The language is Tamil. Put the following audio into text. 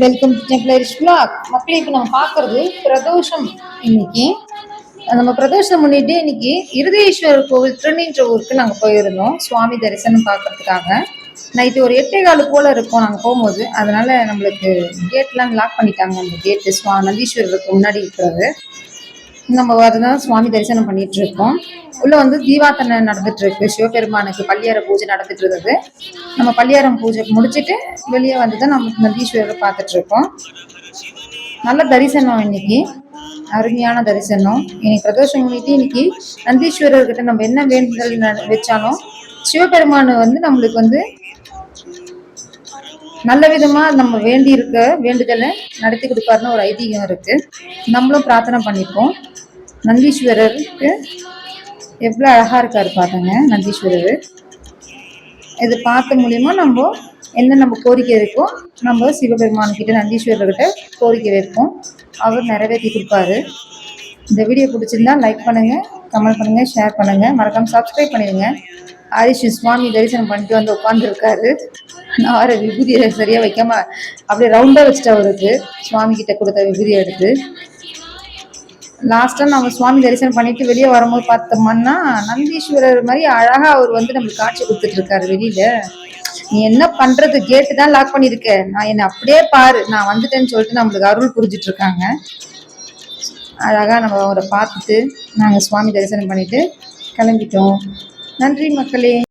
Welcome to டெம்ப்ளரிஷ் vlog. மக்களே இப்போ நம்ம பார்க்கறது பிரதோஷம். இன்னைக்கு நம்ம பிரதோஷம் முன்னிட்டு இன்னைக்கு இருதயேஸ்வரர் கோவில் திருநீன்ற ஊருக்கு நாங்கள் போயிருந்தோம் சுவாமி தரிசனம் பார்க்கறதுக்காக. நைட்டு ஒரு 8:15 போல இருக்கும் நாங்கள் போகும்போது. அதனால நம்மளுக்கு கேட்லாம் லாக் பண்ணிட்டாங்க. அந்த கேட்டு நந்தீஸ்வரருக்கு முன்னாடி இருக்கிறது. நம்ம அதுதான் சுவாமி தரிசனம் பண்ணிட்டு இருக்கோம். உள்ள வந்து தீபார்த்தனை நடந்துட்டு இருக்கு. சிவபெருமானுக்கு பள்ளியார பூஜை நடந்துட்டு இருந்தது. நம்ம பள்ளியாரம் பூஜை முடிச்சுட்டு வெளியே வந்து தான் நம்ம நந்தீஸ்வரரை பார்த்துட்டு இருக்கோம். நல்ல தரிசனம் இன்னைக்கு, அருமையான தரிசனம். இன்னைக்கு பிரதோஷம் முன்னிட்டு இன்னைக்கு நந்தீஸ்வரர்கிட்ட நம்ம என்ன வேண்டுதல் வச்சாலும் சிவபெருமானு வந்து நம்மளுக்கு வந்து நல்ல விதமா நம்ம வேண்டி இருக்க வேண்டுதலை நடத்தி கொடுப்பாருன்னு ஒரு ஐதீகம் இருக்கு. நம்மளும் பிரார்த்தனை பண்ணிப்போம். நந்தீஸ்வரருக்கு எவ்வளோ அழகா இருக்காரு பாருங்க நந்தீஸ்வரர். இது பார்த்த மூலியமா நம்ம கோரிக்கை வைப்போம், நம்ம சிவபெருமான்கிட்ட நந்தீஸ்வரர்கிட்ட கோரிக்கை வைப்போம், அவர் நிறைவேற்றி கொடுப்பாரு. இந்த வீடியோ பிடிச்சிருந்தா லைக் பண்ணுங்க, கமெண்ட் பண்ணுங்க, ஷேர் பண்ணுங்க, மறக்காம சப்ஸ்கிரைப் பண்ணிடுங்க. ஹரிஷ் சுவாமி தரிசனம் பண்ணிட்டு வந்து உட்காந்துருக்காரு. நான் வர விபூதியை சரியா வைக்காம அப்படியே ரவுண்டா வச்சுட்டு அவருக்கு சுவாமி கிட்ட கொடுத்த விபூதியை எடுத்து லாஸ்ட்டாக நம்ம சுவாமி தரிசனம் பண்ணிட்டு வெளியே வரும்போது பார்த்தோம்னா நந்தீஸ்வரர் மாதிரி அழகா அவர் வந்து நம்மளுக்கு காட்சி கொடுத்துட்டு இருக்காரு வெளியில. நீ என்ன பண்றது, கேட்டு தான் லாக் பண்ணிருக்க, நான் என்ன அப்படியே பாரு, நான் வந்துட்டேன்னு சொல்லிட்டு நம்மளுக்கு அருள் புரிஞ்சிட்டு இருக்காங்க. அழகா நம்ம அவரை பார்த்துட்டு நாங்கள் சுவாமி தரிசனம் பண்ணிட்டு கிளம்பிட்டோம். நன்றி மக்களே.